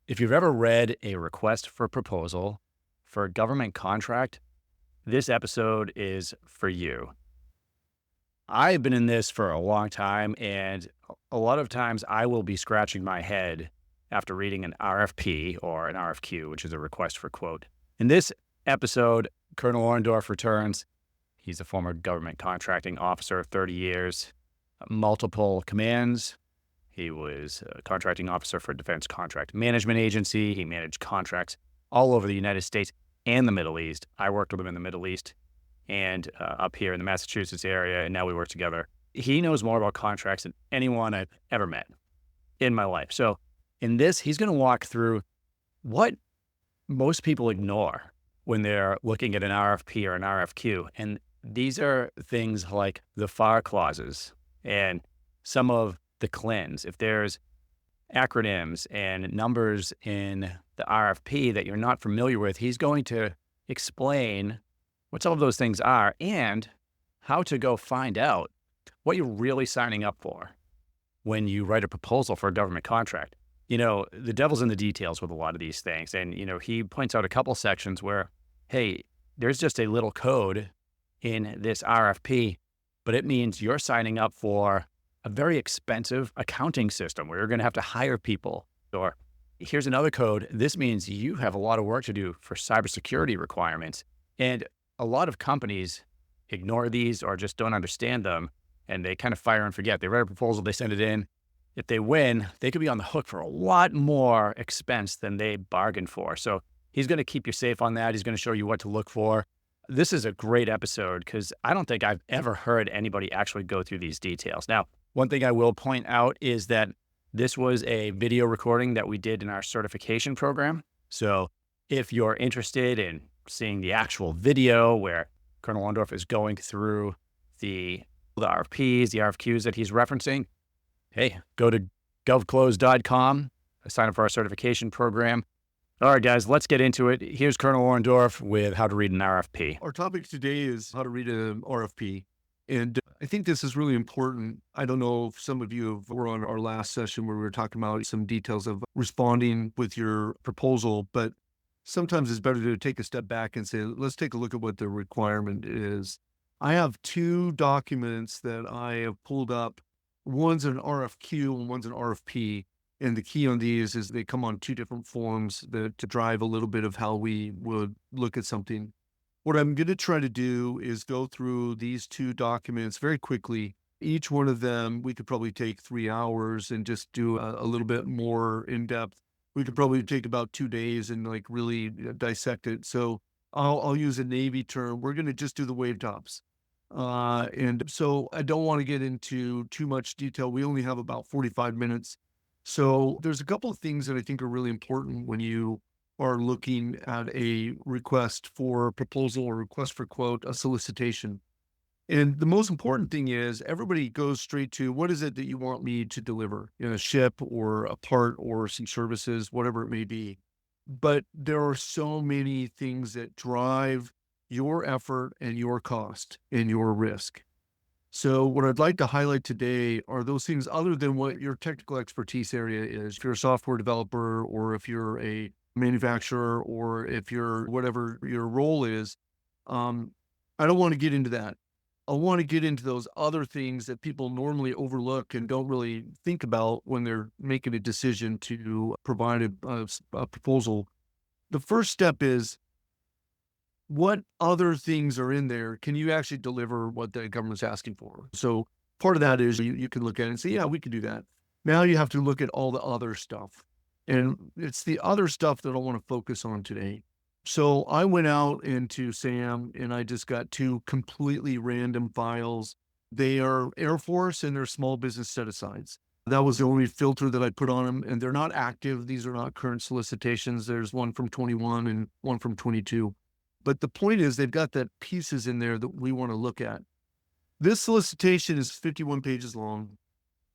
If you've ever read a request for proposal for a government contract, this episode is for you. I've been in this for a long time, and a lot of times I will be scratching my head after reading an RFP or an RFQ, which is a request for quote. In this episode, Colonel Orndorff returns. He's a former government contracting officer, 30 years, multiple commands. He was a contracting officer for Defense Contract Management Agency. He managed contracts all over the United States and the Middle East. I worked with him in the Middle East and up here in the Massachusetts area, and now we work together. He knows more about contracts than anyone I've ever met in my life. So in this, he's going to walk through what most people ignore when they're looking at an RFP or an RFQ. And these are things like the FAR clauses and some of the cleanse. If there's acronyms and numbers in the RFP that you're not familiar with, he's going to explain what some of those things are and how to go find out what you're really signing up for when you write a proposal for a government contract. You know, the devil's in the details with a lot of these things. And, you know, he points out a couple sections where, hey, there's just a little code in this RFP, but it means you're signing up for a very expensive accounting system where you're going to have to hire people. Or here's another code. This means you have a lot of work to do for cybersecurity requirements. And a lot of companies ignore these or just don't understand them, and they kind of fire and forget. They write a proposal, they send it in. If they win, they could be on the hook for a lot more expense than they bargained for. So he's going to keep you safe on that. He's going to show you what to look for. This is a great episode because I don't think I've ever heard anybody actually go through these details. Now, one thing I will point out is that this was a video recording that we did in our certification program. So if you're interested in seeing the actual video where Colonel Lewis is going through the RFPs, the RFQs that he's referencing, hey, go to GovClose.com, sign up for our certification program. All right, guys, let's get into it. Here's Colonel Orndorff with how to read an RFP. Our topic today is how to read an RFP. And I think this is really important. I don't know if some of you were on our last session where we were talking about some details of responding with your proposal, but sometimes it's better to take a step back and say, let's take a look at what the requirement is. I have two documents that I have pulled up. One's an RFQ and one's an RFP. And the key on these is they come on two different forms to drive a little bit of how we would look at something. What I'm going to try to do is go through these two documents very quickly. Each one of them, we could probably take 3 hours and just do a little bit more in depth. We could probably take about 2 days and like really dissect it. So I'll use a Navy term. We're going to just do the wave tops. And so I don't want to get into too much detail. We only have about 45 minutes. So there's a couple of things that I think are really important when you are looking at a request for proposal or request for quote, a solicitation. And the most important thing is everybody goes straight to what is it that you want me to deliver in a ship or a part or some services, whatever it may be. But there are so many things that drive your effort and your cost and your risk. So what I'd like to highlight today are those things other than what your technical expertise area is. If you're a software developer or if you're a manufacturer or if you're whatever your role is, I don't want to get into that. I want to get into those other things that people normally overlook and don't really think about when they're making a decision to provide a proposal. The first step is, what other things are in there? Can you actually deliver what the government's asking for? So part of that is you can look at it and say, yeah, we can do that. Now you have to look at all the other stuff. And it's the other stuff that I want to focus on today. So I went out into SAM and I just got two completely random files. They are Air Force and they're small business set-asides. That was the only filter that I put on them, and they're not active. These are not current solicitations. There's one from 21 and one from 22. But the point is they've got that pieces in there that we want to look at. This solicitation is 51 pages long,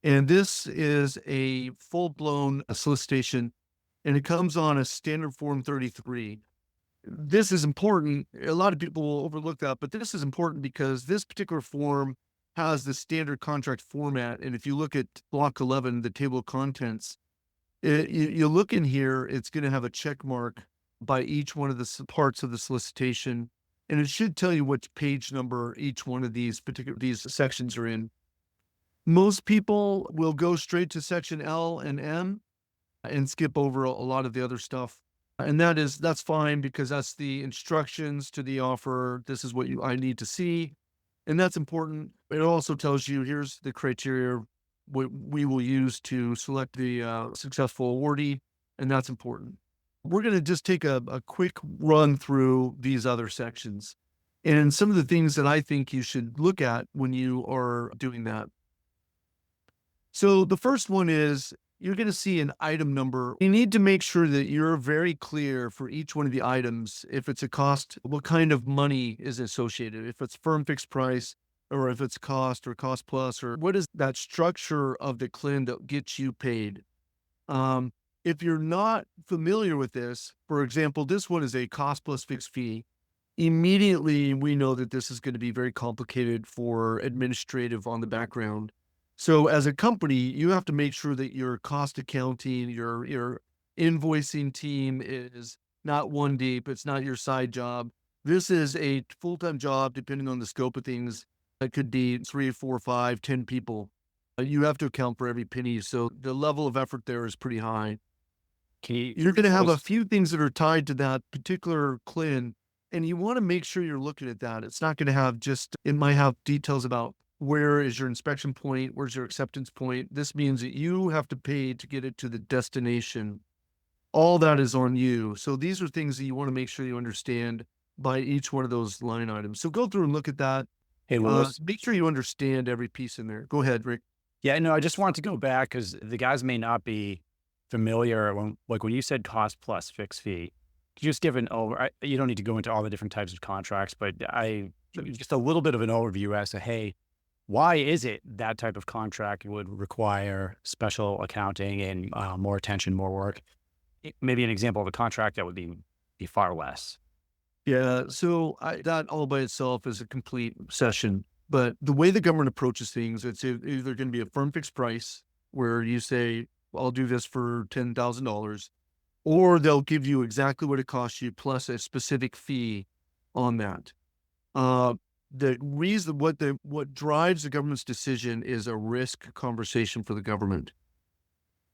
and this is a full-blown solicitation, and it comes on a standard form 33. This is important. A lot of people will overlook that, but this is important because this particular form has the standard contract format. And if you look at block 11, the table of contents, You look in here, it's going to have a check mark by each one of the parts of the solicitation, and it should tell you which page number each one of these sections are in. Most people will go straight to section L and M and skip over a lot of the other stuff. And that's fine because that's the instructions to the offer. This is what I need to see. And that's important. It also tells you here's the criteria we will use to select the successful awardee. And that's important. We're going to just take a quick run through these other sections and some of the things that I think you should look at when you are doing that. So the first one is you're going to see an item number. You need to make sure that you're very clear for each one of the items. If it's a cost, what kind of money is associated? If it's firm fixed price, or if it's cost or cost plus, or what is that structure of the CLIN that gets you paid? If you're not familiar with this, for example, this one is a cost plus fixed fee. Immediately, we know that this is going to be very complicated for administrative on the background. So as a company, you have to make sure that your cost accounting, your invoicing team is not one deep. It's not your side job. This is a full-time job, depending on the scope of things. That could be 3, 4, 5, 10 people. You have to account for every penny. So the level of effort there is pretty high. You're going to have a few things that are tied to that particular CLIN, and you want to make sure you're looking at that. It's not going to have it might have details about where is your inspection point, where's your acceptance point. This means that you have to pay to get it to the destination. All that is on you. So these are things that you want to make sure you understand by each one of those line items. So go through and look at that. Hey, Lewis. Make sure you understand every piece in there. Go ahead, Rick. Yeah, no, I just wanted to go back because the guys may not be familiar when you said cost plus fixed fee. Could you just give you don't need to go into all the different types of contracts, but just a little bit of an overview as to, hey, why is it that type of contract would require special accounting and more attention, more work? Maybe an example of a contract that would be far less. Yeah, so that all by itself is a complete session. But the way the government approaches things, it's either going to be a firm fixed price where you say, I'll do this for $10,000, or they'll give you exactly what it costs you plus a specific fee on that. The reason what drives the government's decision is a risk conversation for the government.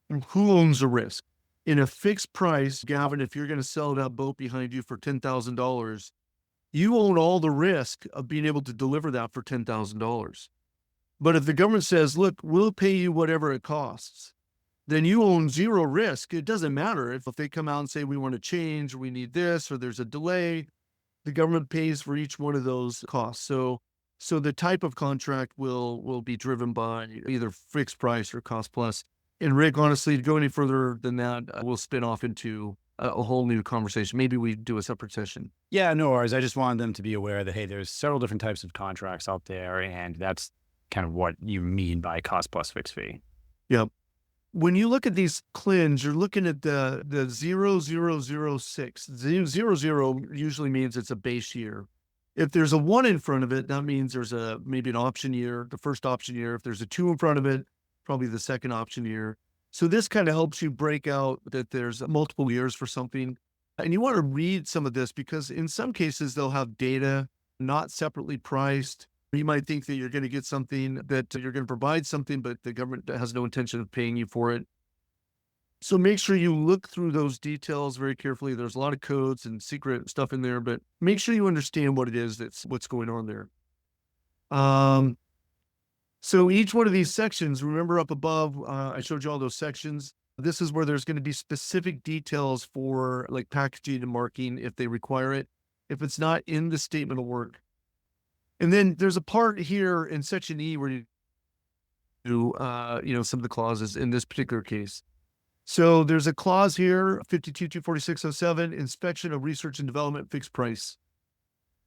And who owns the risk? In a fixed price, Gavin, if you're going to sell that boat behind you for $10,000, you own all the risk of being able to deliver that for $10,000. But if the government says, look, we'll pay you whatever it costs, then you own zero risk. It doesn't matter if they come out and say, we want to change, or we need this, or there's a delay. The government pays for each one of those costs. So the type of contract will be driven by either fixed price or cost plus. And Rick, honestly, to go any further than that, we'll spin off into a whole new conversation. Maybe we do a separate session. Yeah, no worries. I just wanted them to be aware that, hey, there's several different types of contracts out there, and that's kind of what you mean by cost plus fixed fee. Yep. When you look at these CLINs, you're looking at the 0006. 00 usually means it's a base year. If there's a 1 in front of it, that means there's maybe an option year, the first option year. If there's a 2 in front of it, probably the second option year. So this kind of helps you break out that there's multiple years for something. And you want to read some of this because in some cases they'll have data not separately priced. You might think that you're going to get something, that you're going to provide something, but the government has no intention of paying you for it. So make sure you look through those details very carefully. There's a lot of codes and secret stuff in there, but make sure you understand what it is what's going on there. So each one of these sections, remember up above, I showed you all those sections. This is where there's going to be specific details for like packaging and marking if they require it, if it's not in the statement of work. And then there's a part here in section E where you do, some of the clauses in this particular case. So there's a clause here, 52-24607, inspection of research and development fixed price.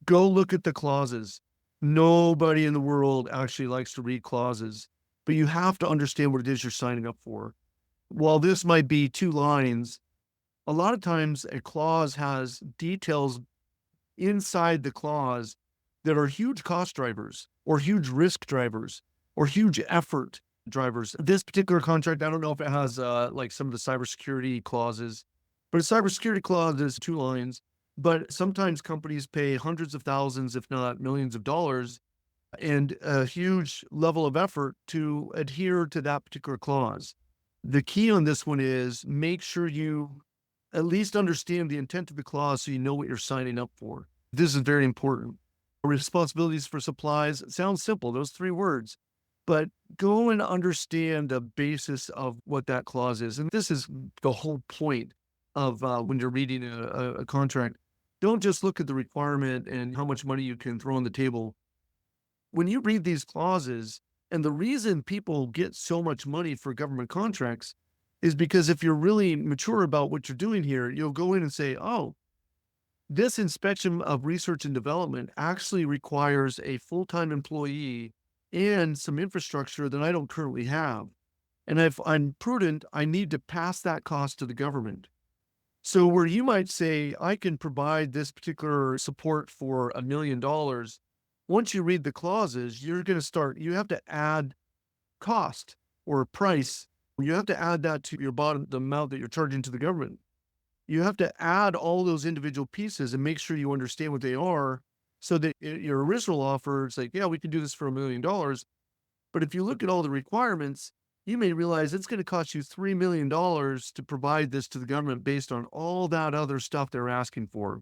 Go look at the clauses. Nobody in the world actually likes to read clauses, but you have to understand what it is you're signing up for. While this might be 2 lines, a lot of times a clause has details inside the clause that are huge cost drivers or huge risk drivers or huge effort drivers. This particular contract, I don't know if it has like some of the cybersecurity clauses, but a cybersecurity clause is 2 lines. But sometimes companies pay hundreds of thousands, if not millions of dollars, and a huge level of effort to adhere to that particular clause. The key on this one is make sure you at least understand the intent of the clause so you know what you're signing up for. This is very important. Responsibilities for supplies sounds simple, those 3 words, but go and understand the basis of what that clause is. And this is the whole point of when you're reading a contract. Don't just look at the requirement and how much money you can throw on the table. When you read these clauses, and the reason people get so much money for government contracts is because if you're really mature about what you're doing here, you'll go in and say, oh, this inspection of research and development actually requires a full-time employee and some infrastructure that I don't currently have. And if I'm prudent, I need to pass that cost to the government. So where you might say, I can provide this particular support for $1 million, once you read the clauses, you're going to start, you have to add cost or price. You have to add that to your bottom, the amount that you're charging to the government. You have to add all those individual pieces and make sure you understand what they are so that your original offer is like, yeah, we can do this for $1 million. But if you look at all the requirements, you may realize it's going to cost you $3 million to provide this to the government based on all that other stuff they're asking for.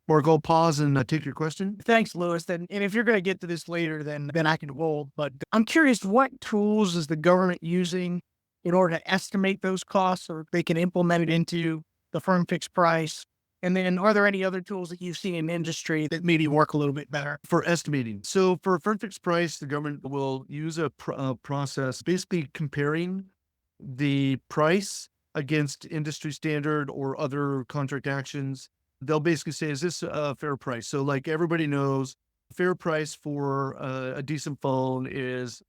Mark, I'll pause and take your question. Thanks, Lewis. And if you're going to get to this later, then I can hold. But I'm curious, what tools is the government using in order to estimate those costs, or they can implement it into the firm fixed price? And then are there any other tools that you see in industry that maybe work a little bit better? For estimating. So for a firm fixed price, the government will use a process basically comparing the price against industry standard or other contract actions. They'll basically say, is this a fair price? So like everybody knows, fair price for a decent phone is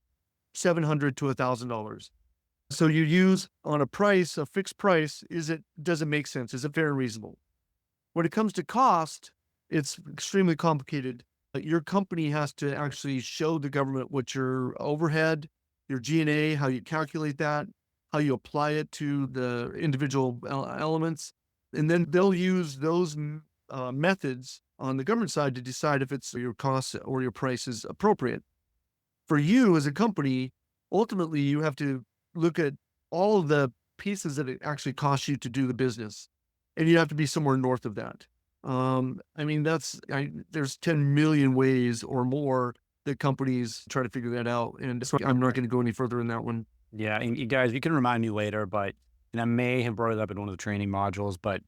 $700 to $1,000. So you use on a price, a fixed price, does it make sense? Is it fair and reasonable? When it comes to cost, it's extremely complicated. Your company has to actually show the government what your overhead, your G&A, how you calculate that, how you apply it to the individual elements. And then they'll use those methods on the government side to decide if it's your cost or your price is appropriate. For you as a company, ultimately, you have to look at all of the pieces that it actually costs you to do the business. And you have to be somewhere north of that. I mean, there's 10 million ways or more that companies try to figure that out. And so I'm not going to go any further in that one. Yeah, and you guys, you can remind me later, but and I may have brought it up in one of the training modules, but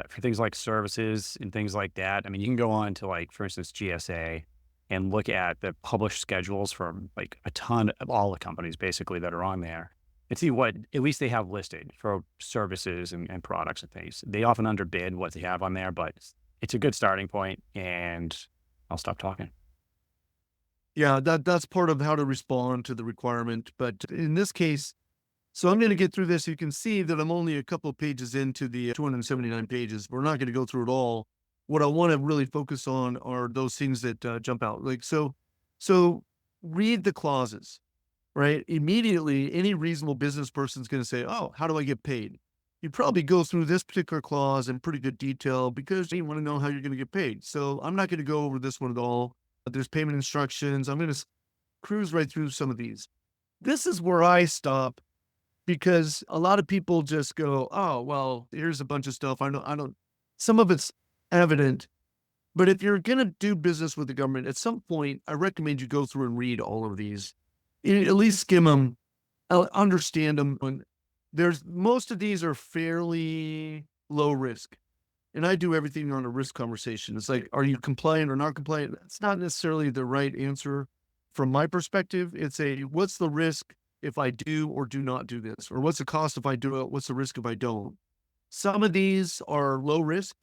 for things like services and things like that, I mean, you can go on to like, for instance, GSA and look at the published schedules from like a ton of all the companies basically that are on there and see what at least they have listed for services and products and things. They often underbid what they have on there, but it's a good starting point, and I'll stop talking. Yeah, that's part of how to respond to the requirement. But in this case, so I'm going to get through this. You can see that I'm only a couple of pages into the 279 pages. We're not going to go through it all. What I want to really focus on are those things that jump out. Like, so read the clauses, right? Immediately, any reasonable business person is going to say, oh, how do I get paid? You probably go through this particular clause in pretty good detail because you want to know how you're going to get paid. So I'm not going to go over this one at all. There's payment instructions. I'm going to cruise right through some of these. This is where I stop, because a lot of people just go, oh, well, here's a bunch of stuff. I don't, some of it's evident, but if you're going to do business with the government, at some point, I recommend you go through and read all of these. At least skim them, understand them. And most of these are fairly low risk. And I do everything on a risk conversation. It's like, are you compliant or not compliant? It's not necessarily the right answer from my perspective. It's what's the risk if I do or do not do this? Or what's the cost if I do it? What's the risk if I don't? Some of these are low risk.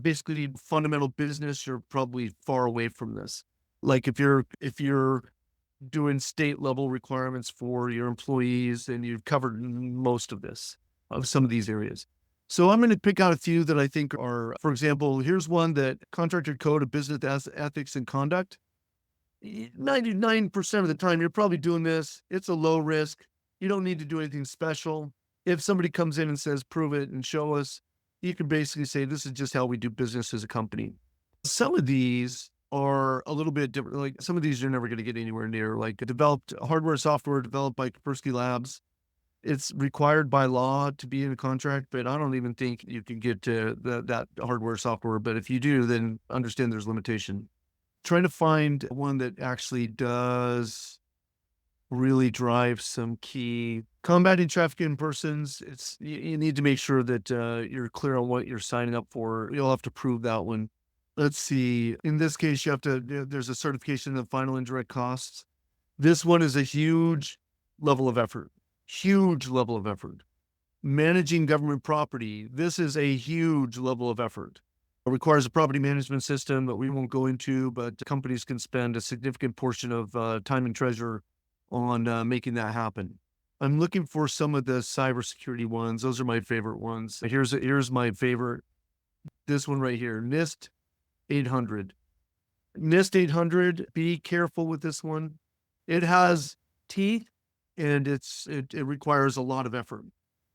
Basically, fundamental business, you're probably far away from this. Like if you're doing state level requirements for your employees, and you've covered most of some of these areas. So I'm going to pick out a few that I think are, for example, here's one that Contractor Code of Business Ethics and Conduct. 99% of the time, you're probably doing this. It's a low risk. You don't need to do anything special. If somebody comes in and says, prove it and show us, you can basically say, this is just how we do business as a company. Some of these are a little bit different. Like some of these you're never going to get anywhere near, like developed hardware, software developed by Kaspersky Labs. It's required by law to be in a contract, but I don't even think you can get to that hardware, software. But if you do, then understand there's limitation. Trying to find one that actually does really drive some key combating trafficking in persons. You need to make sure that you're clear on what you're signing up for. You'll have to prove that one. Let's see. In this case, there's a certification of final indirect costs. This one is a huge level of effort. Huge level of effort. Managing government property. This is a huge level of effort. It requires a property management system that we won't go into, but companies can spend a significant portion of time and treasure on making that happen. I'm looking for some of the cybersecurity ones. Those are my favorite ones. Here's my favorite. This one right here, NIST 800. NIST 800, be careful with this one. It has teeth and it requires a lot of effort.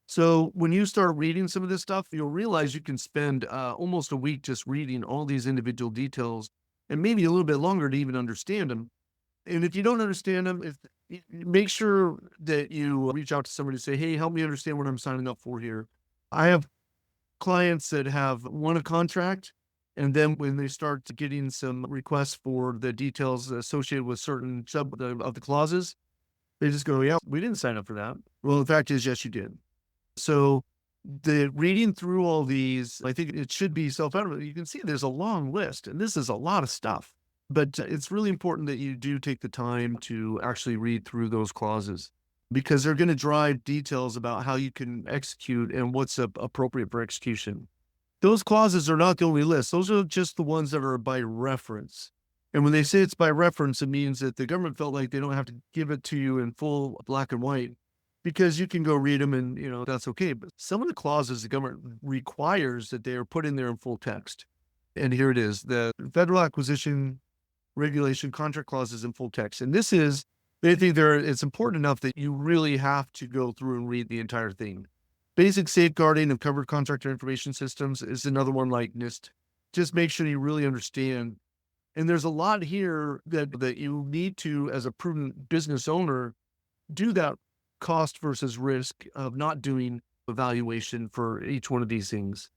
So when you start reading some of this stuff, you'll realize you can spend almost a week just reading all these individual details and maybe a little bit longer to even understand them. And if you don't understand them, make sure that you reach out to somebody to say, hey, help me understand what I'm signing up for here. I have clients that have won a contract, and then when they start getting some requests for the details associated with certain of the clauses, they just go, yeah, we didn't sign up for that. Well, the fact is, yes, you did. So the reading through all these, I think it should be self-evident. You can see there's a long list, and this is a lot of stuff. But it's really important that you do take the time to actually read through those clauses, because they're going to drive details about how you can execute and what's appropriate for execution. Those clauses are not the only list. Those are just the ones that are by reference. And when they say it's by reference, it means that the government felt like they don't have to give it to you in full black and white, because you can go read them and, that's okay. But some of the clauses the government requires that they are put in there in full text. And here it is, the Federal Acquisition Regulation contract clauses in full text. And this is, they think it's important enough that you really have to go through and read the entire thing. Basic safeguarding of covered contractor information systems is another one like NIST. Just make sure you really understand. And there's a lot here that you need to, as a prudent business owner, do that cost versus risk of not doing evaluation for each one of these things.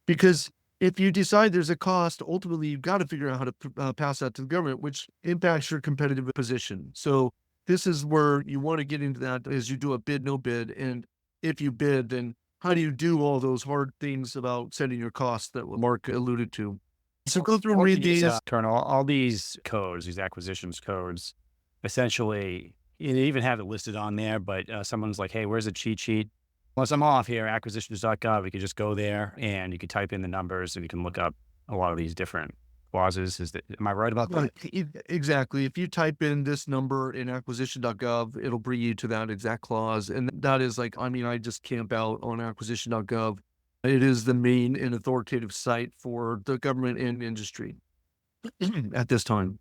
Because if you decide there's a cost, ultimately you've got to figure out how to pass that to the government, which impacts your competitive position. So this is where you want to get into that as you do a bid, no bid. And if you bid, then how do you do all those hard things about setting your costs that Mark alluded to? So go through and read these. Colonel, all these codes, these acquisitions codes, essentially, you even have it listed on there, but someone's like, hey, where's a cheat sheet? Once I'm off here, acquisitions.gov, you can just go there and you can type in the numbers and you can look up a lot of these different clauses. Am I right about that? Exactly. If you type in this number in acquisition.gov, it'll bring you to that exact clause. And that is like, I just camp out on acquisition.gov. It is the main and authoritative site for the government and industry at this time.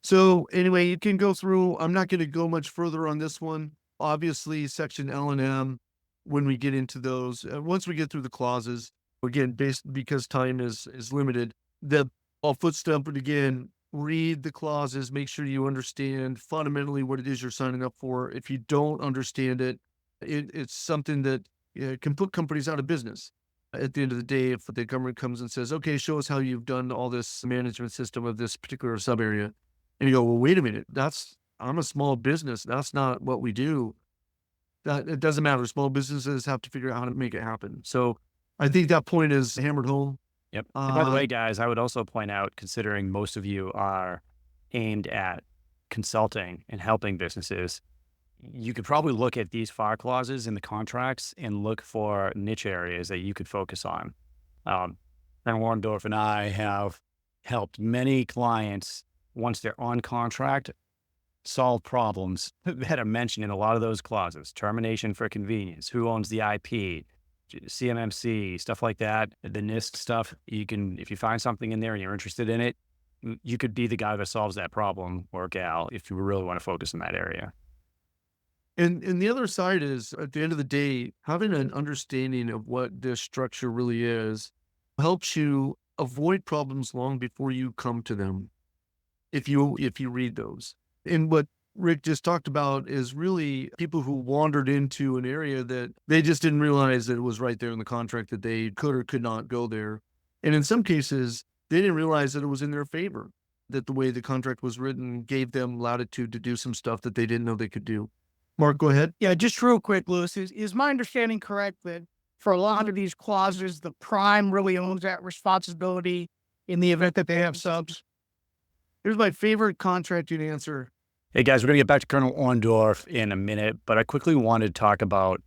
So anyway, you can go through. I'm not going to go much further on this one. Obviously, section L and M, when we get into those, once we get through the clauses, again, because time is limited, I'll footstep it again, read the clauses, make sure you understand fundamentally what it is you're signing up for. If you don't understand it, it's something that can put companies out of business. At the end of the day, if the government comes and says, okay, show us how you've done all this management system of this particular sub area. And you go, well, wait a minute, I'm a small business. That's not what we do. That it doesn't matter. Small businesses have to figure out how to make it happen. So I think that point is hammered home. Yep. And by the way, guys, I would also point out, considering most of you are aimed at consulting and helping businesses, you could probably look at these FAR clauses in the contracts and look for niche areas that you could focus on. Colonel Orndorff and I have helped many clients, once they're on contract, solve problems that are mentioned in a lot of those clauses. Termination for convenience, who owns the IP, CMMC, stuff like that. The NIST stuff, you can, if you find something in there and you're interested in it, you could be the guy that solves that problem or gal if you really want to focus in that area. And the other side is, at the end of the day, having an understanding of what this structure really is helps you avoid problems long before you come to them. If you read those. And what Rick just talked about is really people who wandered into an area that they just didn't realize that it was right there in the contract that they could or could not go there. And in some cases, they didn't realize that it was in their favor, that the way the contract was written gave them latitude to do some stuff that they didn't know they could do. Mark, go ahead. Yeah, just real quick, Lewis, is my understanding correct that for a lot of these clauses, the prime really owns that responsibility in the event that they have subs? Here's my favorite contracting answer. Hey guys, we're going to get back to Colonel Orndorff in a minute, but I quickly wanted to talk about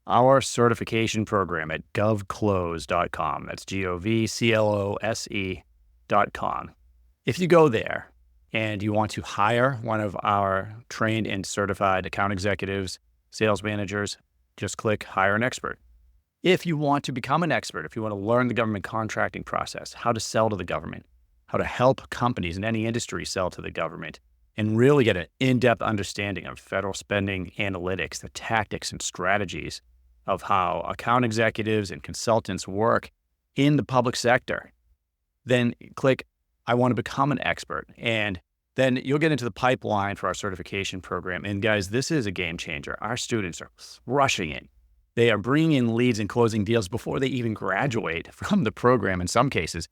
our certification program at GovClose.com. That's GovClose.com. If you go there and you want to hire one of our trained and certified account executives, sales managers, just click Hire an Expert. If you want to become an expert, if you want to learn the government contracting process, how to sell to the government, how to help companies in any industry sell to the government, and really get an in-depth understanding of federal spending analytics, the tactics and strategies of how account executives and consultants work in the public sector, then click I want to become an expert. And then you'll get into the pipeline for our certification program. And guys, this is a game changer. Our students are rushing in. They are bringing in leads and closing deals before they even graduate from the program in some cases.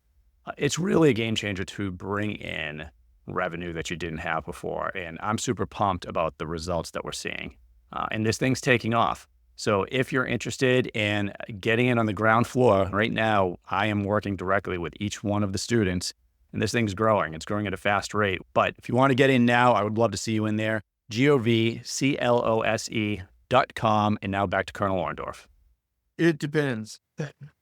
It's really a game changer to bring in revenue that you didn't have before. And I'm super pumped about the results that we're seeing. And this thing's taking off. So if you're interested in getting in on the ground floor, right now, I am working directly with each one of the students, and this thing's growing. It's growing at a fast rate. But if you want to get in now, I would love to see you in there. GovClose.com. And now back to Colonel Orndorff. It depends.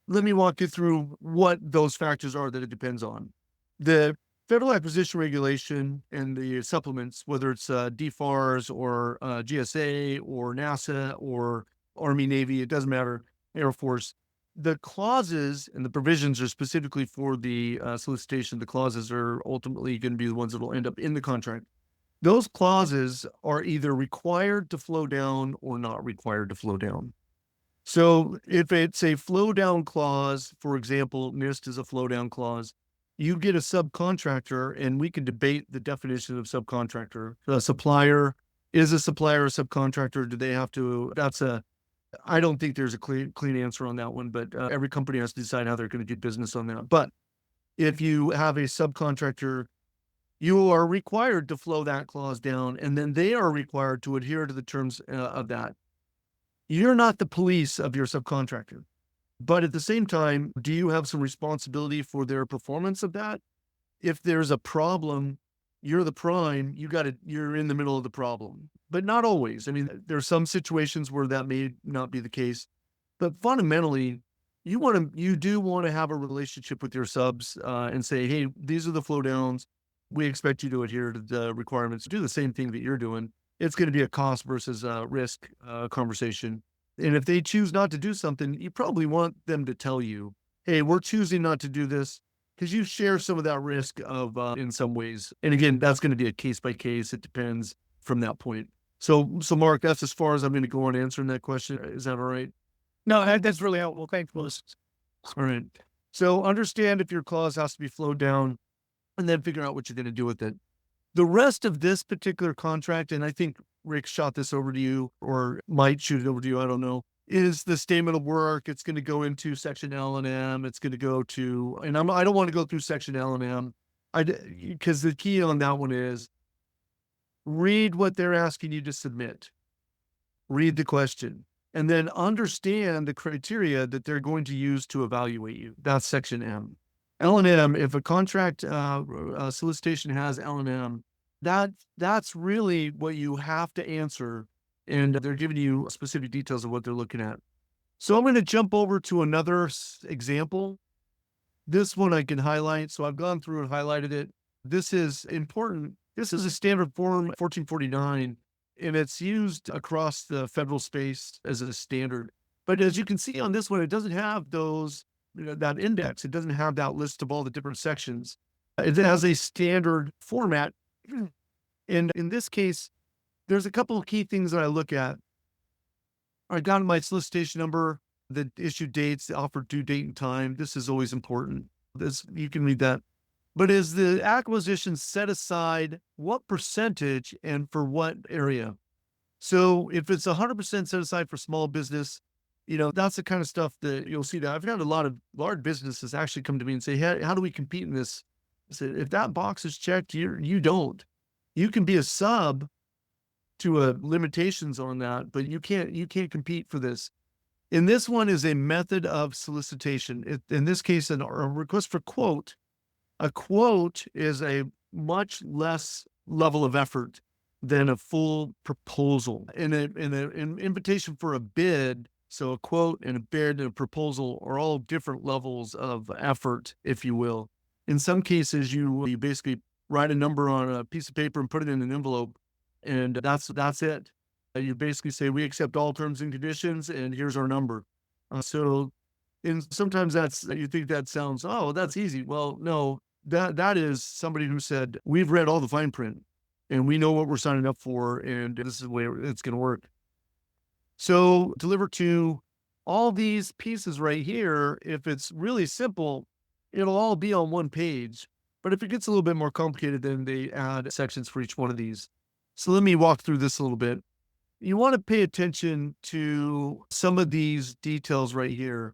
Let me walk you through what those factors are that it depends on. The Federal Acquisition Regulation and the supplements, whether it's DFARS or GSA or NASA or Army, Navy, it doesn't matter, Air Force, the clauses and the provisions are specifically for the solicitation. The clauses are ultimately going to be the ones that will end up in the contract. Those clauses are either required to flow down or not required to flow down. So if it's a flow down clause, for example, NIST is a flow down clause, you get a subcontractor, and we can debate the definition of subcontractor. A supplier, is a supplier a subcontractor? Do they have to, I don't think there's a clean answer on that one, but every company has to decide how they're going to do business on that. But if you have a subcontractor, you are required to flow that clause down, and then they are required to adhere to the terms of that. You're not the police of your subcontractor. But at the same time, do you have some responsibility for their performance of that? If there's a problem, you're the prime, you're in the middle of the problem, but not always. I mean, there's some situations where that may not be the case, but fundamentally, you do want to have a relationship with your subs and say, hey, these are the flow downs. We expect you to adhere to the requirements. Do the same thing that you're doing. It's going to be a cost versus risk conversation. And if they choose not to do something, you probably want them to tell you, hey, we're choosing not to do this, because you share some of that risk of in some ways. And again, that's going to be a case by case. It depends from that point. So Mark, that's as far as I'm going to go on answering that question. Is that all right? No, that's really helpful. Thanks, Lewis. All right. So understand if your clause has to be flowed down, and then figure out what you're going to do with it. The rest of this particular contract, and I think Rick shot this over to you or might shoot it over to you, I don't know, is the statement of work. It's going to go into section L and M. It's going to go to, and I don't want to go through section L and M, because the key on that one is read what they're asking you to submit. Read the question, and then understand the criteria that they're going to use to evaluate you. That's section M. L&M, if a contract solicitation has L&M, that's really what you have to answer, and they're giving you specific details of what they're looking at. So I'm going to jump over to another example. This one I can highlight. So I've gone through and highlighted it. This is important. This is a standard form 1449, and it's used across the federal space as a standard. But as you can see on this one, it doesn't have those, that index. It doesn't have that list of all the different sections. It has a standard format. And in this case, there's a couple of key things that I look at. I got my solicitation number, the issue dates, the offer due date and time. This is always important. This, you can read that. But is the acquisition set aside what percentage and for what area? So if it's 100% set aside for small business, that's the kind of stuff that you'll see that I've had a lot of large businesses actually come to me and say, hey, how do we compete in this? I said, if that box is checked, you don't. You can be a sub to limitations on that, but you can't compete for this. And this one is a method of solicitation. In this case, a request for quote. A quote is a much less level of effort than a full proposal. An invitation for a bid, so a quote and a bid and a proposal are all different levels of effort, if you will. In some cases, you basically write a number on a piece of paper and put it in an envelope, and that's it. You basically say, we accept all terms and conditions, and here's our number. And sometimes you think that sounds, oh, that's easy. Well, no, that is somebody who said, we've read all the fine print and we know what we're signing up for, and this is the way it's going to work. So deliver to all these pieces right here. If it's really simple, it'll all be on one page. But if it gets a little bit more complicated, then they add sections for each one of these. So let me walk through this a little bit. You want to pay attention to some of these details right here.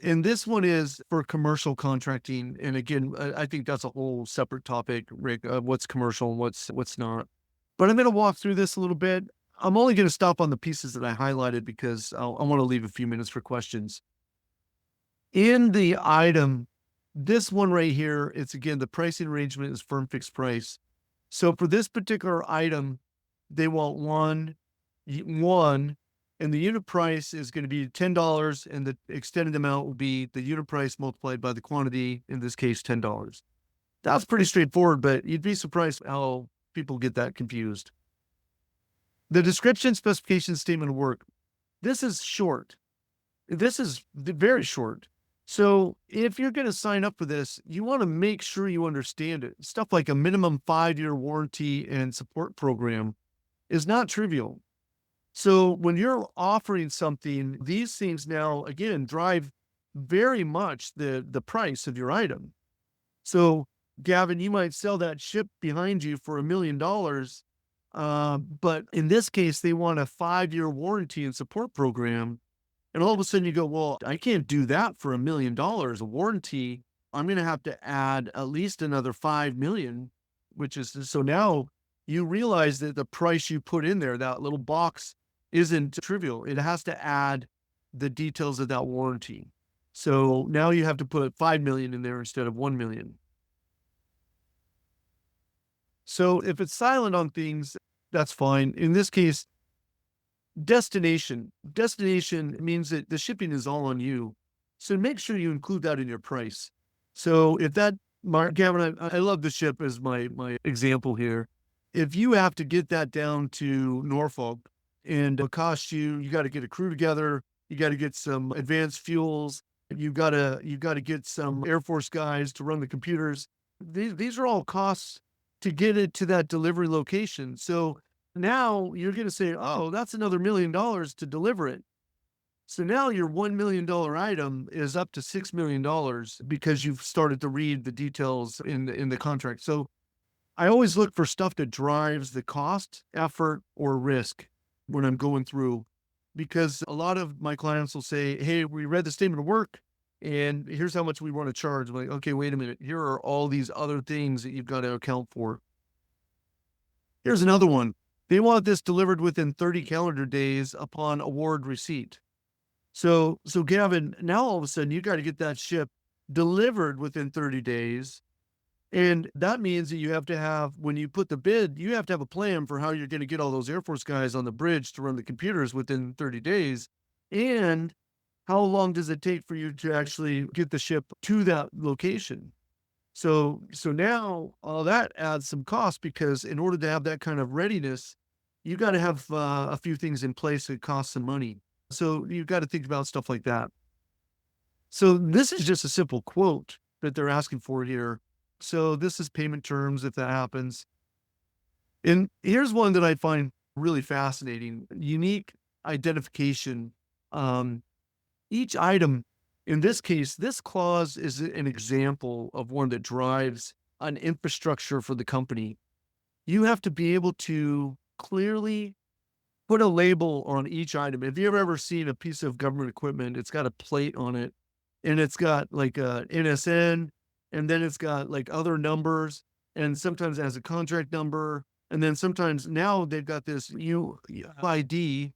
And this one is for commercial contracting. And again, I think that's a whole separate topic, Rick, what's commercial and what's not. But I'm going to walk through this a little bit. I'm only going to stop on the pieces that I highlighted because I want to leave a few minutes for questions. In the item, this one right here, it's again, the pricing arrangement is firm fixed price. So for this particular item, they want one, and the unit price is going to be $10, and the extended amount will be the unit price multiplied by the quantity, in this case, $10. That's pretty straightforward, but you'd be surprised how people get that confused. The description, specification, statement of work. This is short. This is very short. So if you're going to sign up for this, you want to make sure you understand it. Stuff like a minimum 5-year warranty and support program is not trivial. So when you're offering something, these things now, again, drive very much the price of your item. So Gavin, you might sell that ship behind you for $1 million. But in this case, they want a 5-year warranty and support program. And all of a sudden you go, well, I can't do that for $1 million, a warranty. I'm going to have to add at least another 5 million, which is, so now you realize that the price you put in there, that little box, isn't trivial. It has to add the details of that warranty. So now you have to put 5 million in there instead of 1 million. So if it's silent on things, that's fine. In this case, destination means that the shipping is all on you. So make sure you include that in your price. So if that, Gavin, I love the ship as my example here. If you have to get that down to Norfolk, and it costs you got to get a crew together, you got to get some advanced fuels, you got to get some Air Force guys to run the computers. These are all costs to get it to that delivery location. So now you're going to say, oh, that's another $1 million to deliver it. So now your $1 million item is up to $6 million because you've started to read the details in the contract. So I always look for stuff that drives the cost, effort, or risk when I'm going through, because a lot of my clients will say, hey, we read the statement of work and here's how much we want to charge. I'm like, okay, wait a minute. Here are all these other things that you've got to account for. Here's another one. They want this delivered within 30 calendar days upon award receipt. So Gavin, now all of a sudden you got to get that ship delivered within 30 days. And that means that you have to have, when you put the bid, you have to have a plan for how you're going to get all those Air Force guys on the bridge to run the computers within 30 days. And how long does it take for you to actually get the ship to that location? So now all that adds some cost, because in order to have that kind of readiness, you got to have a few things in place that cost some money. So you've got to think about stuff like that. So this is just a simple quote that they're asking for here. So this is payment terms if that happens. And here's one that I find really fascinating: unique identification. Um, each item, in this case, this clause is an example of one that drives an infrastructure for the company. You have to be able to clearly put a label on each item. If you've ever seen a piece of government equipment, it's got a plate on it and it's got like a NSN, and then it's got like other numbers, and sometimes it has a contract number. And then sometimes now they've got this UID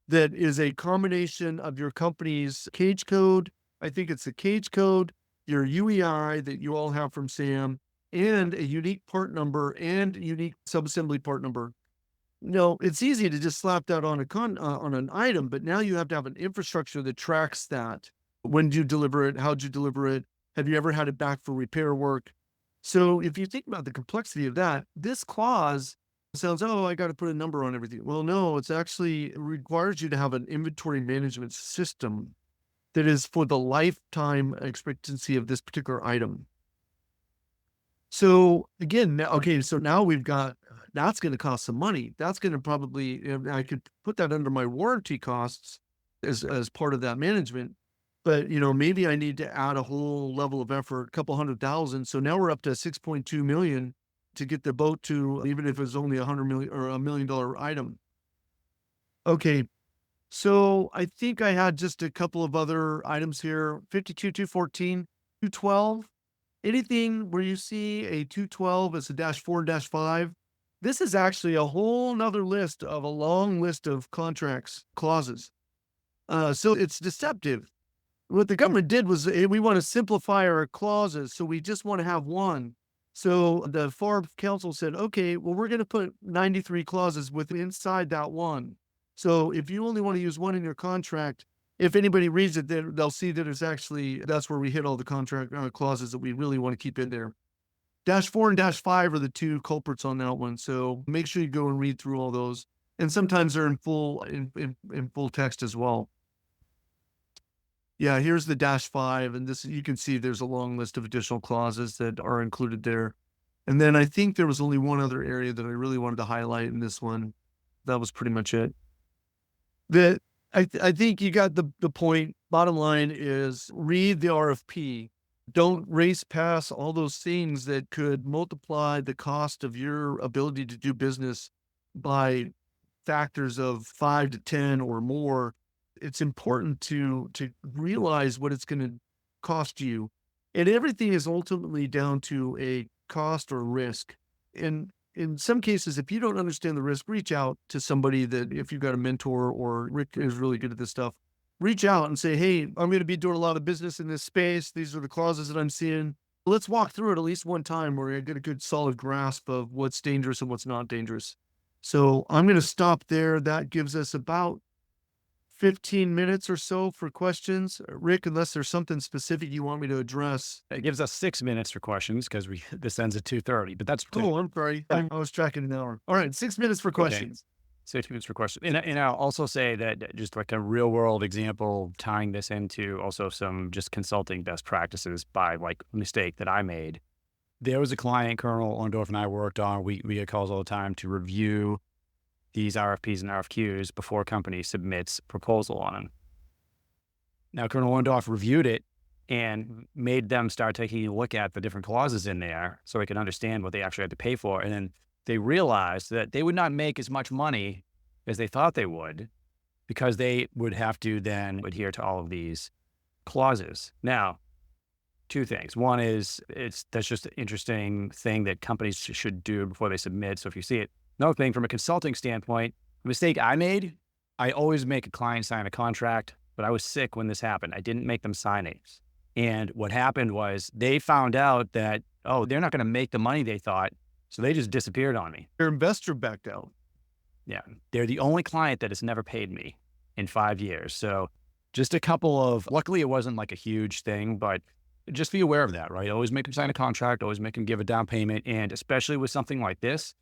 that is a combination of your company's cage code. I think it's the cage code, your UEI that you all have from SAM, and a unique part number and unique subassembly part number. No, it's easy to just slap that on on an item, but now you have to have an infrastructure that tracks that. When did you deliver it? How'd you deliver it? Have you ever had it back for repair work? So if you think about the complexity of that, this clause sounds, oh, I got to put a number on everything. Well, no, it's actually it requires you to have an inventory management system that is for the lifetime expectancy of this particular item. So again, okay, so now we've got, that's going to cost some money. That's going to probably, I could put that under my warranty costs as part of that management. But, maybe I need to add a whole level of effort, a couple $100,000. So now we're up to 6.2 million to get the boat to, even if it's only $100 million or $1 million item. Okay. So I think I had just a couple of other items here: 52, 214, 212. Anything where you see a 212 as a -4, -5, this is actually a whole nother list of a long list of contracts clauses. So it's deceptive. What the government did was, we want to simplify our clauses, so we just want to have one. So the FAR Council said, okay, well, we're going to put 93 clauses inside that one. So if you only want to use one in your contract, if anybody reads it, they'll see that it's actually, that's where we hit all the contract clauses that we really want to keep in there. -4 and -5 are the two culprits on that one. So make sure you go and read through all those. And sometimes they're in full text as well. Yeah, here's the -5, and this, you can see there's a long list of additional clauses that are included there. And then I think there was only one other area that I really wanted to highlight in this one. That was pretty much it. I think you got the point. Bottom line is, read the RFP. Don't race past all those things that could multiply the cost of your ability to do business by factors of 5 to 10 or more. It's important to realize what it's going to cost you. And everything is ultimately down to a cost or risk. And in some cases, if you don't understand the risk, reach out to somebody that, if you've got a mentor, or Rick is really good at this stuff, reach out and say, hey, I'm going to be doing a lot of business in this space. These are the clauses that I'm seeing. Let's walk through it at least one time where I get a good solid grasp of what's dangerous and what's not dangerous. So I'm going to stop there. That gives us about 15 minutes or so for questions. Rick, unless there's something specific you want me to address. It gives us 6 minutes for questions because this ends at 2:30. But that's Oh, I'm sorry. I was tracking an hour. All right, 6 minutes for questions. 6 minutes for questions. And I'll also say that, just like a real world example, tying this into also some just consulting best practices by like a mistake that I made. There was a client Colonel Orndorff and I worked on. We get calls all the time to review these RFPs and RFQs before a company submits a proposal on them. Now, Colonel Lewis reviewed it and made them start taking a look at the different clauses in there so they could understand what they actually had to pay for. And then they realized that they would not make as much money as they thought they would, because they would have to then adhere to all of these clauses. Now, two things. One is, that's just an interesting thing that companies should do before they submit. So if you see it. Another thing, from a consulting standpoint, the mistake I made, I always make a client sign a contract, but I was sick when this happened. I didn't make them sign it. And what happened was, they found out that, oh, they're not going to make the money they thought. So they just disappeared on me. Your investor backed out. Yeah. They're the only client that has never paid me in 5 years. So just a couple of, luckily it wasn't like a huge thing, but just be aware of that, right? Always make them sign a contract, always make them give a down payment. And especially with something like this,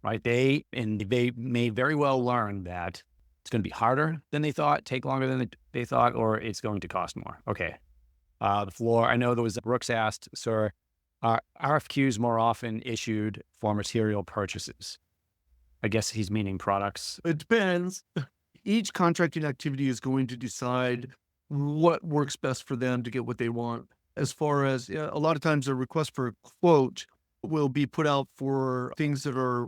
right? They may very well learn that it's going to be harder than they thought, take longer than they thought, or it's going to cost more. Okay. The floor, I know there was, Brooks asked, sir, Are RFQs more often issued for material purchases? I guess he's meaning products. It depends. Each contracting activity is going to decide what works best for them to get what they want. As far as a lot of times a request for a quote will be put out for things that are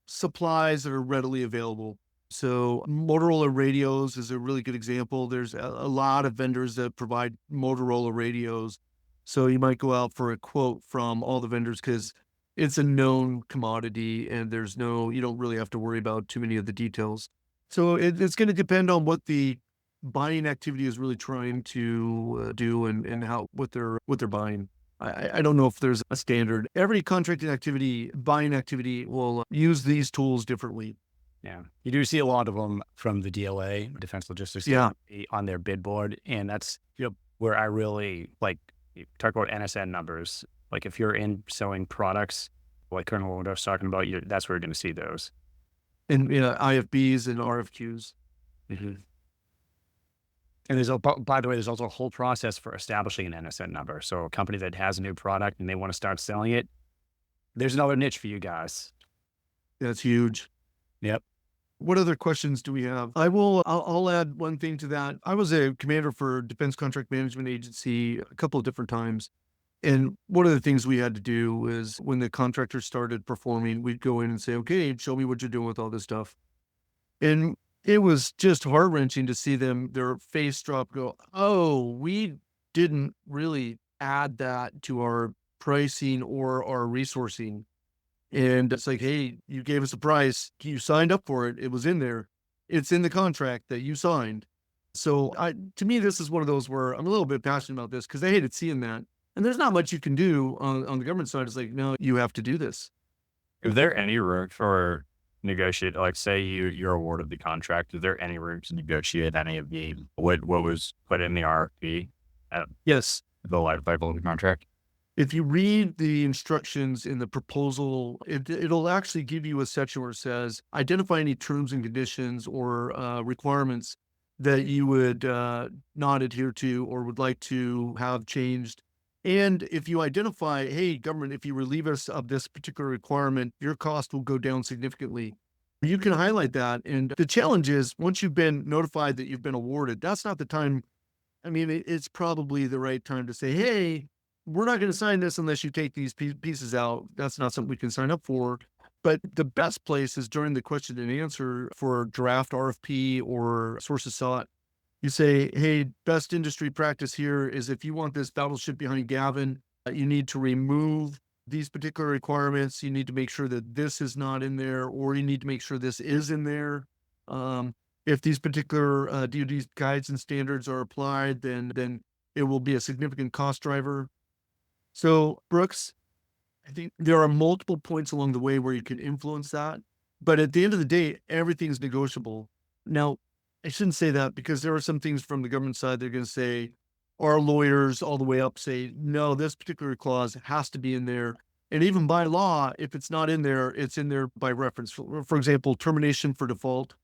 supplies that are readily available. So Motorola radios is a really good example. There's a lot of vendors that provide Motorola radios. So you might go out for a quote from all the vendors because it's a known commodity and you don't really have to worry about too many of the details. So it's going to depend on what the buying activity is really trying to do and what they're buying. I don't know if there's a standard. Every contracting activity, buying activity will use these tools differently. Yeah. You do see a lot of them from the DLA, Defense Logistics, on their bid board. And that's where I really you talk about NSN numbers. Like if you're in selling products, like Colonel Orndorff's talking about, that's where you're going to see those. And IFBs and RFQs. Mm-hmm. And by the way, there's also a whole process for establishing an NSN number. So a company that has a new product and they want to start selling it, there's another niche for you guys. That's huge. Yep. What other questions do we have? I'll add one thing to that. I was a commander for Defense Contract Management Agency a couple of different times. And one of the things we had to do was when the contractors started performing, we'd go in and say, okay, show me what you're doing with all this stuff. And it was just heart-wrenching to see their face drop, go, oh, we didn't really add that to our pricing or our resourcing. And it's like, hey, you gave us a price. You signed up for it. It was in there. It's in the contract that you signed. So to me, this is one of those where I'm a little bit passionate about this because I hated seeing that. And there's not much you can do on the government side. It's like, no, you have to do this. Is there any room for negotiate? Like, say you're awarded the contract. Is there any room to negotiate any of what was put in the RFP? Yes. The life cycle of the contract. If you read the instructions in the proposal, it'll actually give you a section where it says, identify any terms and conditions or requirements that you would not adhere to or would like to have changed. And if you identify, hey, government, if you relieve us of this particular requirement, your cost will go down significantly. You can highlight that. And the challenge is once you've been notified that you've been awarded, that's not the time. I mean, it's probably the right time to say, hey, we're not going to sign this unless you take these pieces out. That's not something we can sign up for. But the best place is during the question and answer for draft RFP or sources sought. You say, hey, best industry practice here is if you want this battleship behind Gavin, you need to remove these particular requirements. You need to make sure that this is not in there, or you need to make sure this is in there. If these particular DoD guides and standards are applied, then it will be a significant cost driver. So, Brooks, I think there are multiple points along the way where you can influence that. But at the end of the day, everything's negotiable. Now, I shouldn't say that because there are some things from the government side they're going to say, our lawyers all the way up say, no, this particular clause has to be in there. And even by law, if it's not in there, it's in there by reference. For example, termination for default.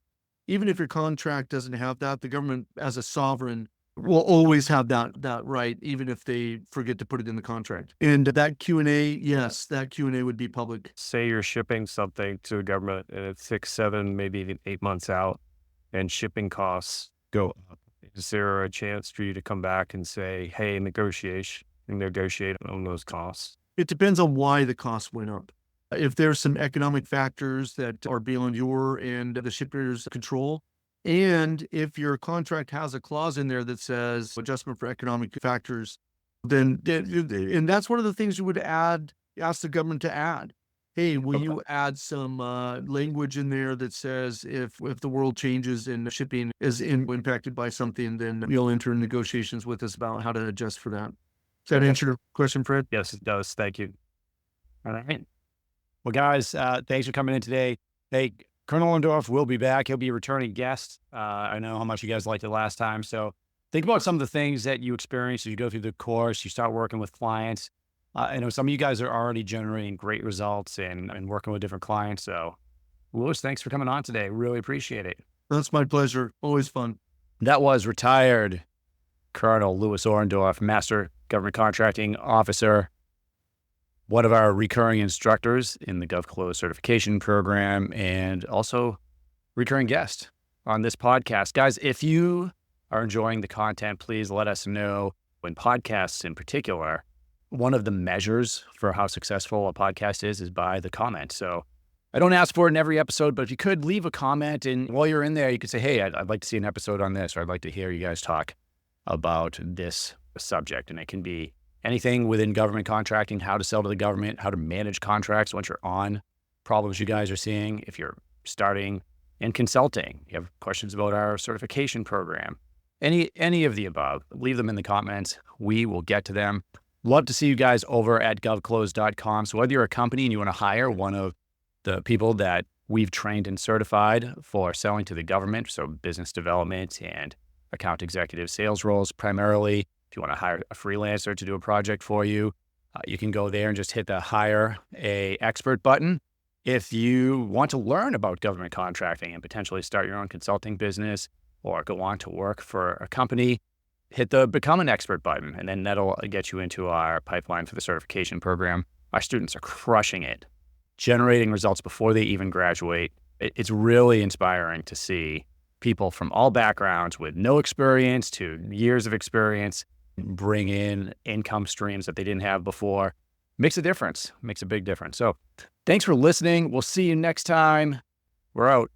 Even if your contract doesn't have that, the government as a sovereign will always have that right, even if they forget to put it in the contract. And that Q&A, yes, that Q&A would be public. Say you're shipping something to a government and it's 6, 7, maybe even 8 months out, and shipping costs go up. Is there a chance for you to come back and say, hey, negotiate on those costs? It depends on why the costs went up. If there's some economic factors that are beyond your and the shipper's control, and if your contract has a clause in there that says adjustment for economic factors, then and that's one of the things you would ask the government to add. Hey, will you add some language in there that says if the world changes and shipping is impacted by something, then you'll enter negotiations with us about how to adjust for that. Does that answer your question, Fred? Yes, it does. Thank you. All right. Well, guys, thanks for coming in today. Hey, Colonel Orndorff will be back. He'll be a returning guest. I know how much you guys liked it last time. So think about some of the things that you experience as you go through the course, you start working with clients. I know some of you guys are already generating great results and working with different clients. So, Lewis, thanks for coming on today. Really appreciate it. That's my pleasure. Always fun. That was retired Colonel Lewis Orndorff, Master Government Contracting Officer. one of our recurring instructors in the GovClose certification program, and also recurring guest on this podcast. Guys, if you are enjoying the content, please let us know. In podcasts in particular, one of the measures for how successful a podcast is by the comment. So I don't ask for it in every episode, but if you could leave a comment, and while you're in there, you could say, hey, I'd like to see an episode on this, or I'd like to hear you guys talk about this subject. And it can be anything within government contracting, how to sell to the government, how to manage contracts once you're on, problems you guys are seeing. If you're starting in consulting, you have questions about our certification program, any of the above, leave them in the comments. We will get to them. Love to see you guys over at govclose.com. So whether you're a company and you want to hire one of the people that we've trained and certified for selling to the government, so business development and account executive sales roles primarily, if you want to hire a freelancer to do a project for you, you can go there and just hit the hire a expert button. If you want to learn about government contracting and potentially start your own consulting business or go on to work for a company, hit the become an expert button, and then that'll get you into our pipeline for the certification program. Our students are crushing it, generating results before they even graduate. It's really inspiring to see people from all backgrounds with no experience to years of experience bring in income streams that they didn't have before. Makes a difference, makes a big difference. So thanks for listening. We'll see you next time. We're out.